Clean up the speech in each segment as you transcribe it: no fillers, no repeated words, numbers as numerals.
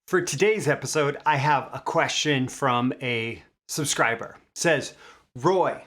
For today's episode, I have a question from a subscriber. It says, Roy,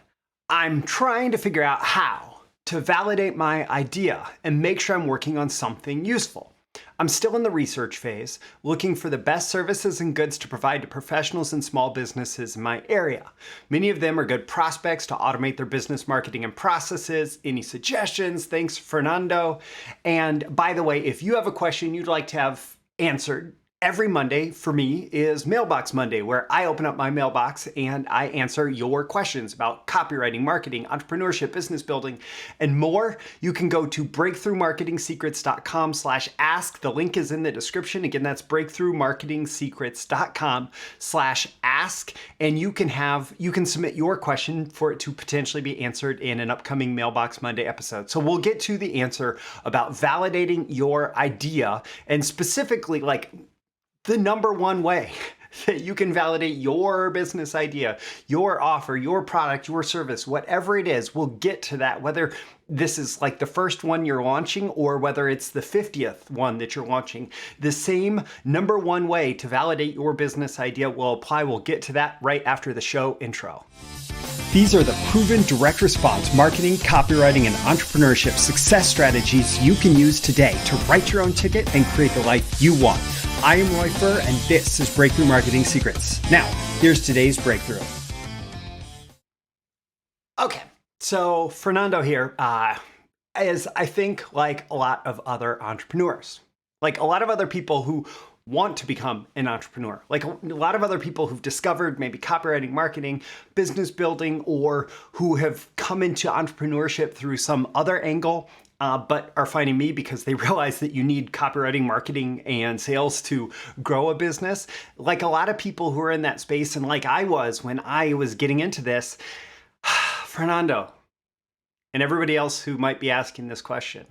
I'm trying to figure out how to validate my idea and make sure I'm working on something useful. I'm still in the research phase, looking for the best services and goods to provide to professionals and small businesses in my area. Many of them are good prospects to automate their business marketing and processes. Any suggestions? Thanks, Fernando. And by the way, if you have a question you'd like to have answered, every Monday for me is Mailbox Monday, where I open up my mailbox and I answer your questions about copywriting, marketing, entrepreneurship, business building, and more. You can go to breakthroughmarketingsecrets.com/ask. The link is in the description. Again, that's breakthroughmarketingsecrets.com/ask. And you can submit your question for it to potentially be answered in an upcoming Mailbox Monday episode. So we'll get to the answer about validating your idea, and specifically the number one way that you can validate your business idea, your offer, your product, your service, whatever it is. We'll get to that, whether this is like the first one you're launching or whether it's the 50th one that you're launching. The same number one way to validate your business idea will apply. We'll get to that right after the show intro. These are the proven direct response marketing, copywriting, and entrepreneurship success strategies you can use today to write your own ticket and create the life you want. I am Roy Furr, and this is Breakthrough Marketing Secrets. Now, here's today's breakthrough. Okay, so Fernando here is, I think, like a lot of other entrepreneurs, like a lot of other people who want to become an entrepreneur, like a lot of other people who've discovered maybe copywriting, marketing, business building, or who have come into entrepreneurship through some other angle, but are finding me because they realize that you need copywriting, marketing, and sales to grow a business. Like a lot of people who are in that space, and like I was when I was getting into this, Fernando, and everybody else who might be asking this question,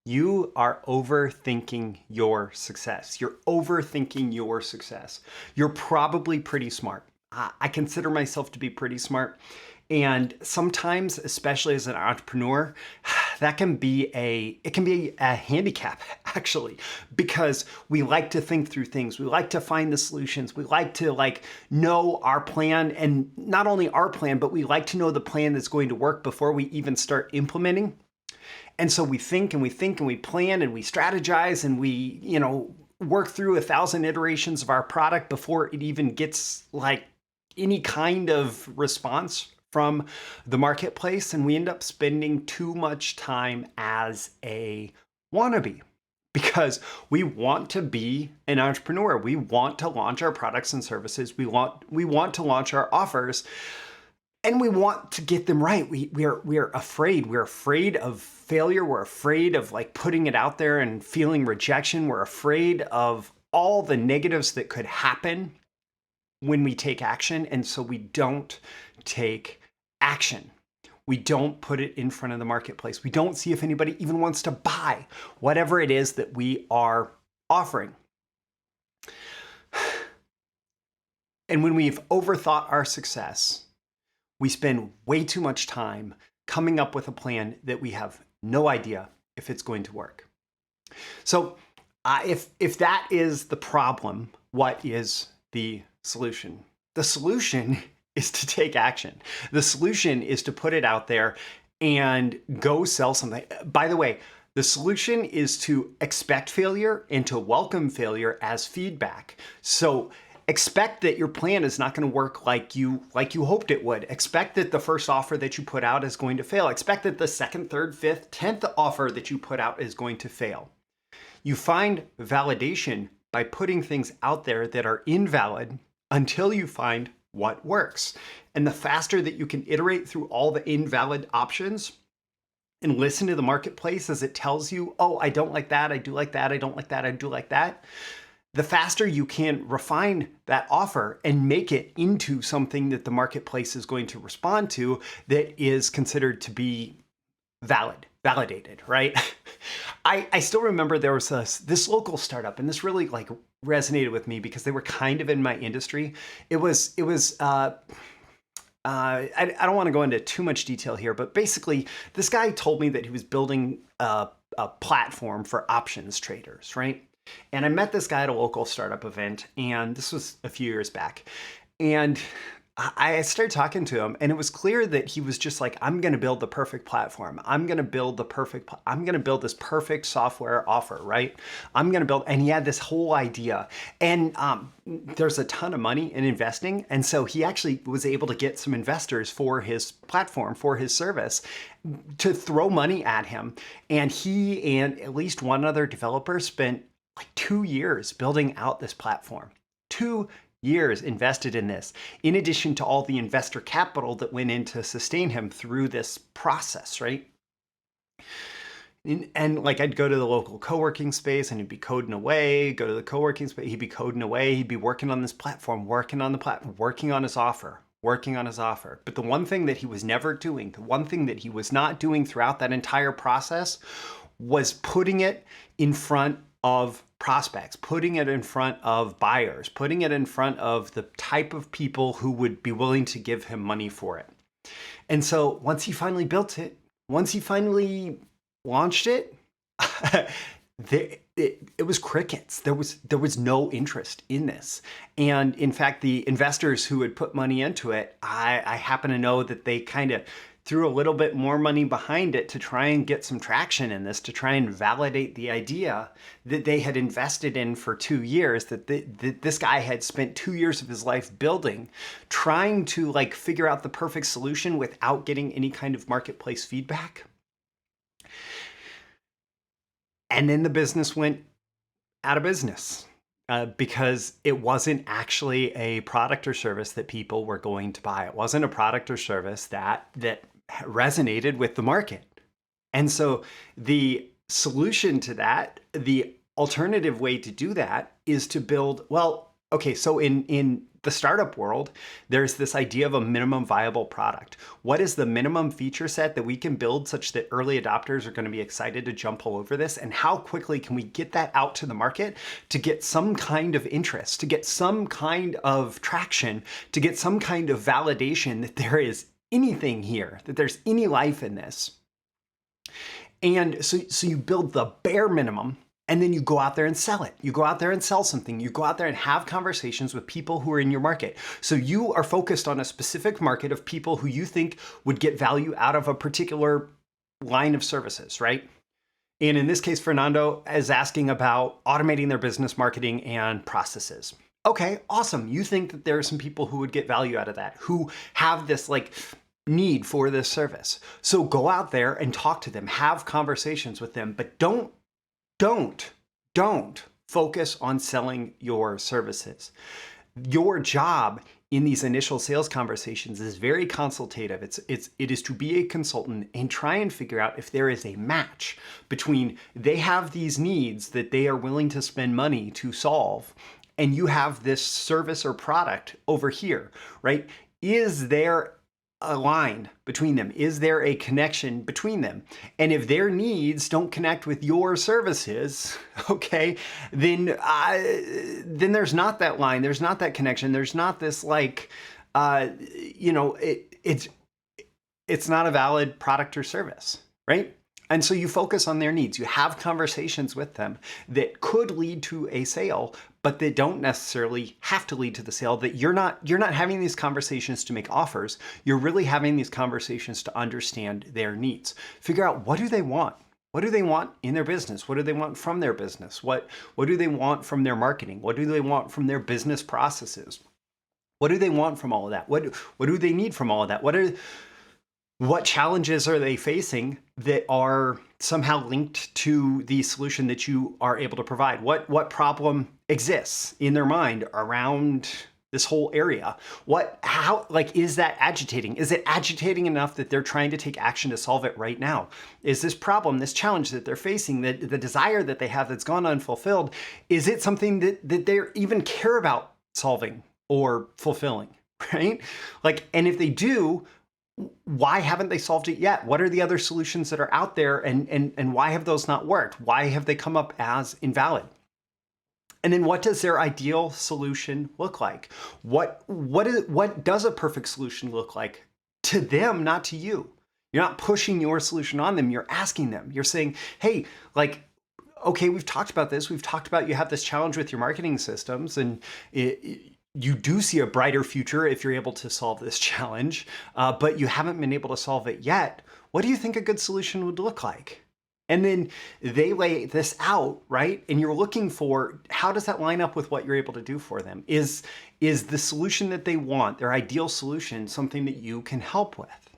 you are overthinking your success. You're overthinking your success. You're probably pretty smart. I consider myself to be pretty smart. And sometimes, especially as an entrepreneur, that can be a handicap, actually, because we like to think through things. We like to find the solutions. We like to know our plan, and not only our plan, but we like to know the plan that's going to work before we even start implementing. And so we think and we think and we plan and we strategize and we, work through 1,000 iterations of our product before it even gets any kind of response from the marketplace. And we end up spending too much time as a wannabe because we want to be an entrepreneur. We want to launch our products and services. We want to launch our offers. And we want to get them right. We're afraid. We're afraid of failure. We're afraid of putting it out there and feeling rejection. We're afraid of all the negatives that could happen when we take action. And so we don't take action. We don't put it in front of the marketplace. We don't see if anybody even wants to buy whatever it is that we are offering. And when we've overthought our success, we spend way too much time coming up with a plan that we have no idea if it's going to work. So if that is the problem, what is the solution? The solution is to take action. The solution is to put it out there and go sell something. By the way, the solution is to expect failure and to welcome failure as feedback. So expect that your plan is not going to work like you hoped it would. Expect that the first offer that you put out is going to fail. Expect that the second, third, fifth, 10th offer that you put out is going to fail. You find validation by putting things out there that are invalid until you find what works. And the faster that you can iterate through all the invalid options and listen to the marketplace as it tells you, oh, I don't like that, I do like that, I don't like that, I do like that, the faster you can refine that offer and make it into something that the marketplace is going to respond to that is considered to be validated, right? I still remember there was this local startup, and this really resonated with me because they were kind of in my industry. I don't want to go into too much detail here, but basically this guy told me that he was building a platform for options traders, right? And I met this guy at a local startup event, and this was a few years back. And I started talking to him, and it was clear that he was just like, I'm going to build the perfect platform. I'm going to build this perfect software offer, right? I'm going to build, and he had this whole idea. And there's a ton of money in investing. And so he actually was able to get some investors for his platform, for his service, to throw money at him. And he and at least one other developer spent like 2 years building out this platform. 2 years invested in this, in addition to all the investor capital that went in to sustain him through this process, right? And like, I'd go to the local co-working space and he'd be coding away, go to the co-working space, he'd be coding away, he'd be working on this platform, working on his offer, But the one thing that he was never doing, the one thing that he was not doing throughout that entire process was putting it in front of prospects, putting it in front of buyers, putting it in front of the type of people who would be willing to give him money for it. And so once he finally built it, once he finally launched it, it was crickets. There was no interest in this. And in fact, the investors who had put money into it, I happen to know that they kind of threw a little bit more money behind it to try and get some traction in this, to try and validate the idea that they had invested in for 2 years, that this guy had spent 2 years of his life building, trying to like figure out the perfect solution without getting any kind of marketplace feedback. And then the business went out of business. Because it wasn't actually a product or service that people were going to buy. It wasn't a product or service that resonated with the market. And so the solution to that, the alternative way to do that is to build, well, okay, so in the startup world, there's this idea of a minimum viable product. What is the minimum feature set that we can build such that early adopters are going to be excited to jump all over this? And how quickly can we get that out to the market to get some kind of interest, to get some kind of traction, to get some kind of validation that there is anything here, that there's any life in this? And so you build the bare minimum, and then you go out there and sell it. You go out there and sell something. You go out there and have conversations with people who are in your market. So you are focused on a specific market of people who you think would get value out of a particular line of services, right? And in this case, Fernando is asking about automating their business marketing and processes. Okay, awesome. You think that there are some people who would get value out of that, who have this like need for this service. So go out there and talk to them, have conversations with them, but don't focus on selling your services. Your job in these initial sales conversations is very consultative. It is to be a consultant and try and figure out if there is a match between they have these needs that they are willing to spend money to solve, and you have this service or product over here, right? Is there a line between them? Is there a connection between them? And if their needs don't connect with your services, okay, then there's not that line, there's not that connection, there's not this like, it's not a valid product or service, right? And so you focus on their needs. You have conversations with them that could lead to a sale, but they don't necessarily have to lead to the sale. That you're not having these conversations to make offers. You're really having these conversations to understand their needs. Figure out, what do they want? What do they want in their business? What do they want from their business? What do they want from their marketing? What do they want from their business processes? What do they want from all of that? What do they need from all of that? What challenges are they facing that are somehow linked to the solution that you are able to provide? What problem exists in their mind around this whole area? Is that agitating? Is it agitating enough that they're trying to take action to solve it right now? Is this problem, this challenge that they're facing, the desire that they have that's gone unfulfilled, is it something that they even care about solving or fulfilling, right? And if they do, why haven't they solved it yet? What are the other solutions that are out there, and why have those not worked? Why have they come up as invalid? And then what does their ideal solution look like? What does a perfect solution look like to them, not to you? You're not pushing your solution on them. You're asking them. You're saying, hey, okay, we've talked about this. We've talked about you have this challenge with your marketing systems, and you do see a brighter future if you're able to solve this challenge, but you haven't been able to solve it yet. What do you think a good solution would look like? And then they lay this out, right? And you're looking for, how does that line up with what you're able to do for them? Is the solution that they want, their ideal solution, something that you can help with?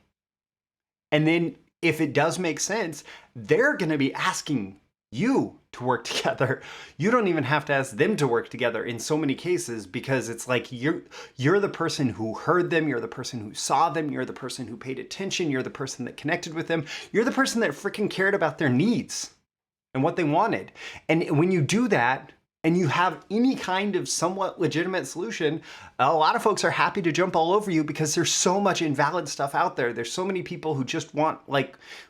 And then if it does make sense, they're going to be asking you to work together. You don't even have to ask them to work together in so many cases, because it's like you're the person who heard them, you're the person who saw them, you're the person who paid attention, you're the person that connected with them, you're the person that freaking cared about their needs and what they wanted. And when you do that, and you have any kind of somewhat legitimate solution, a lot of folks are happy to jump all over you, because there's so much invalid stuff out there. There's so many people who just want,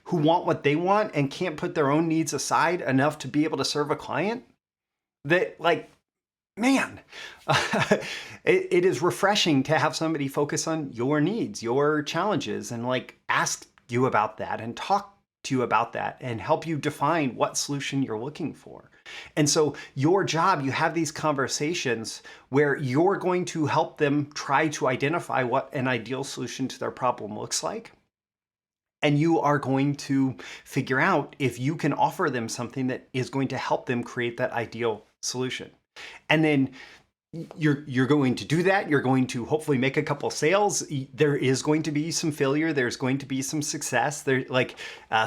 who want what they want and can't put their own needs aside enough to be able to serve a client, that, man, it is refreshing to have somebody focus on your needs, your challenges, and ask you about that and talk to you about that and help you define what solution you're looking for. And so your job, you have these conversations where you're going to help them try to identify what an ideal solution to their problem looks like. And you are going to figure out if you can offer them something that is going to help them create that ideal solution. And then you're going to do that. You're going to hopefully make a couple sales. There is going to be some failure. There's going to be some success.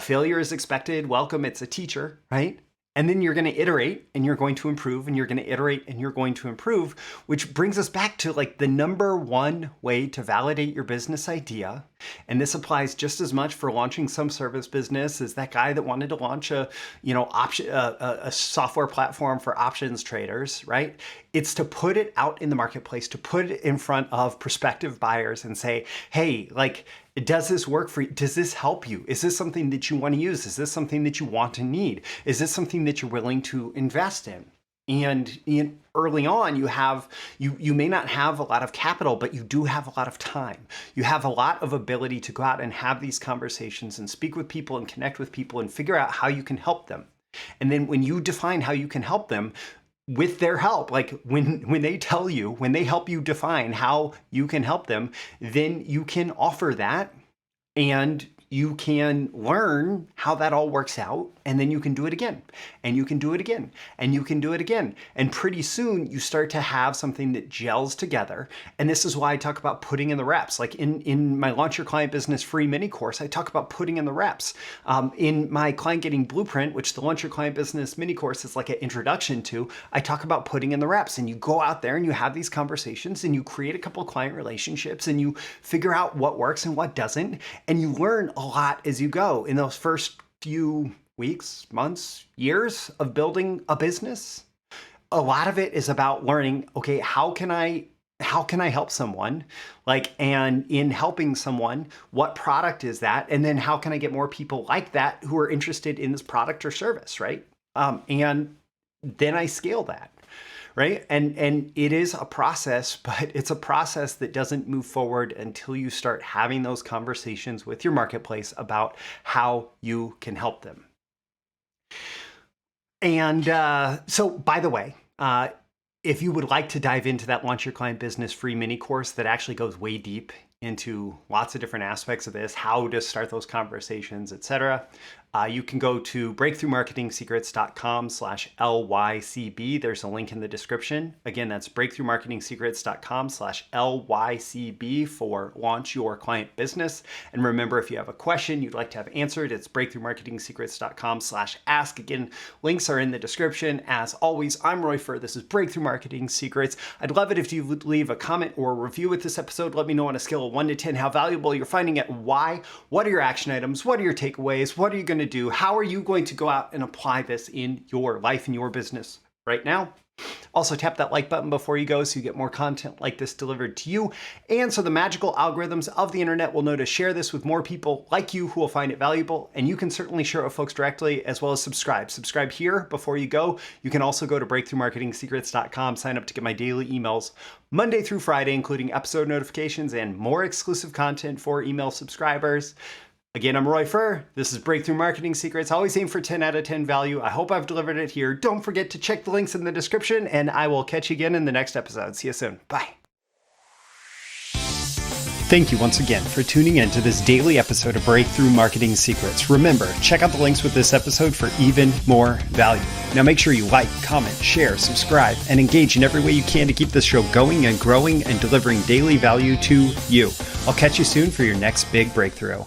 Failure is expected. Welcome. It's a teacher, right? And then you're going to iterate and you're going to improve, and you're going to iterate and you're going to improve, which brings us back to the number one way to validate your business idea. And this applies just as much for launching some service business as that guy that wanted to launch a software platform for options traders, right? It's to put it out in the marketplace, to put it in front of prospective buyers and say, hey, does this work for you? Does this help you? Is this something that you want to use? Is this something that you want to need? Is this something that you're willing to invest in? And early on, you may not have a lot of capital, but you do have a lot of time. You have a lot of ability to go out and have these conversations and speak with people and connect with people and figure out how you can help them. And then when you define how you can help them, with their help, when they tell you, when they help you define how you can help them, then you can offer that, and you can learn how that all works out, and then you can do it again, and you can do it again, and you can do it again. And pretty soon you start to have something that gels together. And this is why I talk about putting in the reps. In my Launch Your Client Business free mini course, I talk about putting in the reps. In my Client Getting Blueprint, which the Launch Your Client Business mini course is an introduction to, I talk about putting in the reps. And you go out there and you have these conversations and you create a couple of client relationships and you figure out what works and what doesn't. And you learn a lot as you go in those first few weeks, months, years of building a business. A lot of it is about learning, okay, how can I help someone? And in helping someone, what product is that? And then how can I get more people like that who are interested in this product or service, right? And then I scale that. Right? And it is a process, but it's a process that doesn't move forward until you start having those conversations with your marketplace about how you can help them. And so, by the way, if you would like to dive into that Launch Your Client Business free mini course that actually goes way deep into lots of different aspects of this, how to start those conversations, etc., you can go to breakthroughmarketingsecrets.com/LYCB. There's a link in the description. Again, that's breakthroughmarketingsecrets.com/LYCB for Launch Your Client Business. And remember, if you have a question you'd like to have answered, it's breakthroughmarketingsecrets.com/ask. Again, links are in the description. As always, I'm Roy Furr. This is Breakthrough Marketing Secrets. I'd love it if you would leave a comment or a review with this episode. Let me know on a scale of 1 to 10 how valuable you're finding it, why, what are your action items, what are your takeaways, what are you going to do, how are you going to go out and apply this in your life and your business right now. Also, tap that like button before you go so you get more content like this delivered to you. And so the magical algorithms of the internet will know to share this with more people like you who will find it valuable. And you can certainly share it with folks directly, as well as subscribe. Subscribe here before you go. You can also go to breakthroughmarketingsecrets.com, sign up to get my daily emails Monday through Friday, including episode notifications and more exclusive content for email subscribers. Again, I'm Roy Furr. This is Breakthrough Marketing Secrets. Always aim for 10 out of 10 value. I hope I've delivered it here. Don't forget to check the links in the description, and I will catch you again in the next episode. See you soon. Bye. Thank you once again for tuning in to this daily episode of Breakthrough Marketing Secrets. Remember, check out the links with this episode for even more value. Now make sure you like, comment, share, subscribe, and engage in every way you can to keep this show going and growing and delivering daily value to you. I'll catch you soon for your next big breakthrough.